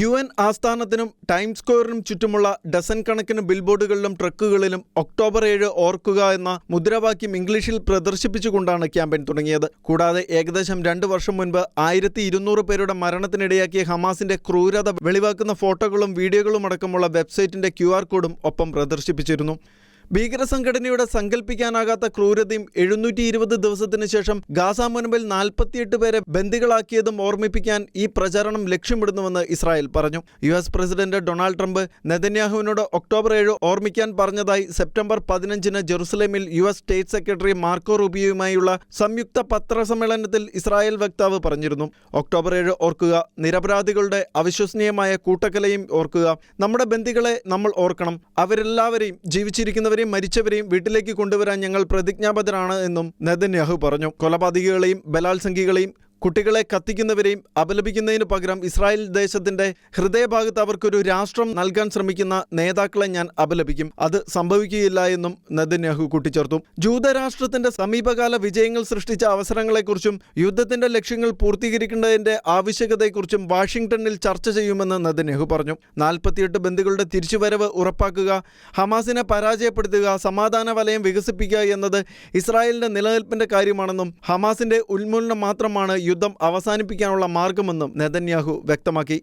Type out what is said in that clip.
UN ആസ്ഥാനത്തിനും times സ്ക്വയറിനും ചുറ്റുമുള്ള dozen കണക്കിന് ബിൽബോർഡുകളിലും ട്രക്കുകളിലും October 7 ഓർക്കുക എന്ന മുദ്രാവാക്യം ഇംഗ്ലീഷിൽ പ്രദർശിപ്പിച്ചുകൊണ്ടാണ് ക്യാമ്പയിൻ തുടങ്ങിയത്. കൂടാതെ ഏകദേശം 2 വർഷം മുൻപ് 1200 പേരുടെ മരണത്തിനിടയാക്കിയ ഹമാസിന്റെ ക്രൂരത വെളിവാക്കുന്ന ഫോട്ടോകളും വീഡിയോകളും അടക്കമുള്ള വെബ്സൈറ്റിന്റെ QR കോഡും ഒപ്പം പ്രദർശിപ്പിച്ചിരുന്നു. ഭീകരസംഘടനയുടെ സങ്കല്പിക്കാനാകാത്ത ക്രൂരതയും 720 ദിവസത്തിന് ശേഷം ഗാസ മുനമ്പിൽ 48 പേരെ ബന്ദികളാക്കിയതും ഓർമ്മിപ്പിക്കാൻ ഈ പ്രചാരണം ലക്ഷ്യമിടുന്നുവെന്ന് ഇസ്രായേൽ പറഞ്ഞു. US പ്രസിഡന്റ് ഡൊണാൾഡ് ട്രംപ് നെതന്യാഹുവിനോട് ഒക്ടോബർ 7 ഓർമ്മിക്കാൻ പറഞ്ഞതായി സെപ്റ്റംബർ 15 ജെറുസലേമിൽ US സ്റ്റേറ്റ് സെക്രട്ടറി മാർക്കോ റൂബിയോയുമായുള്ള സംയുക്ത പത്രസമ്മേളനത്തിൽ ഇസ്രായേൽ വക്താവ് പറഞ്ഞിരുന്നു. ഒക്ടോബർ 7 ഓർക്കുക, നിരപരാധികളുടെ അവിശ്വസനീയമായ കൂട്ടക്കൊലയും ഓർക്കുക. നമ്മുടെ ബന്ദികളെ നമ്മൾ ഓർക്കണം. അവരെല്ലാവരെയും, ജീവിച്ചിരിക്കുന്നവരെയും മരിച്ചവരെയും വീട്ടിലേക്ക് കൊണ്ടുവരാൻ ഞങ്ങൾ പ്രതിജ്ഞാബദ്ധരാണ് എന്നും നെതന്യാഹു പറഞ്ഞു. കൊലപാതകികളെയും ബലാത്സംഗികളെയും കുട്ടികളെ കത്തിക്കുന്നവരെയും അപലപിക്കുന്നതിനു പകരം ഇസ്രായേൽ ദേശത്തിന്റെ ഹൃദയഭാഗത്ത് അവർക്കൊരു രാഷ്ട്രം നൽകാൻ ശ്രമിക്കുന്ന നേതാക്കളെ ഞാൻ അപലപിക്കും. അത് സംഭവിക്കുകയില്ല എന്നും നെതന്യാഹു കൂട്ടിച്ചേർത്തു. ജൂതരാഷ്ട്രത്തിന്റെ സമീപകാല വിജയങ്ങൾ സൃഷ്ടിച്ച അവസരങ്ങളെക്കുറിച്ചും യുദ്ധത്തിന്റെ ലക്ഷ്യങ്ങൾ പൂർത്തീകരിക്കേണ്ടതിന്റെ ആവശ്യകതയെക്കുറിച്ചും വാഷിംഗ്ടണിൽ ചർച്ച ചെയ്യുമെന്ന് നെതന്യാഹു പറഞ്ഞു. 48 ബന്ദികളുടെ തിരിച്ചുവരവ് ഉറപ്പാക്കുക, ഹമാസിനെ പരാജയപ്പെടുത്തുക, സമാധാന വലയം വികസിപ്പിക്കുക എന്നത് ഇസ്രായേലിന്റെ നിലനിൽപ്പിന്റെ കാര്യമാണെന്നും ഹമാസിന്റെ ഉന്മൂലനം മാത്രമാണ് യുദ്ധം അവസാനിപ്പിക്കാനുള്ള മാർഗമെന്നും നെതന്യാഹു വ്യക്തമാക്കി.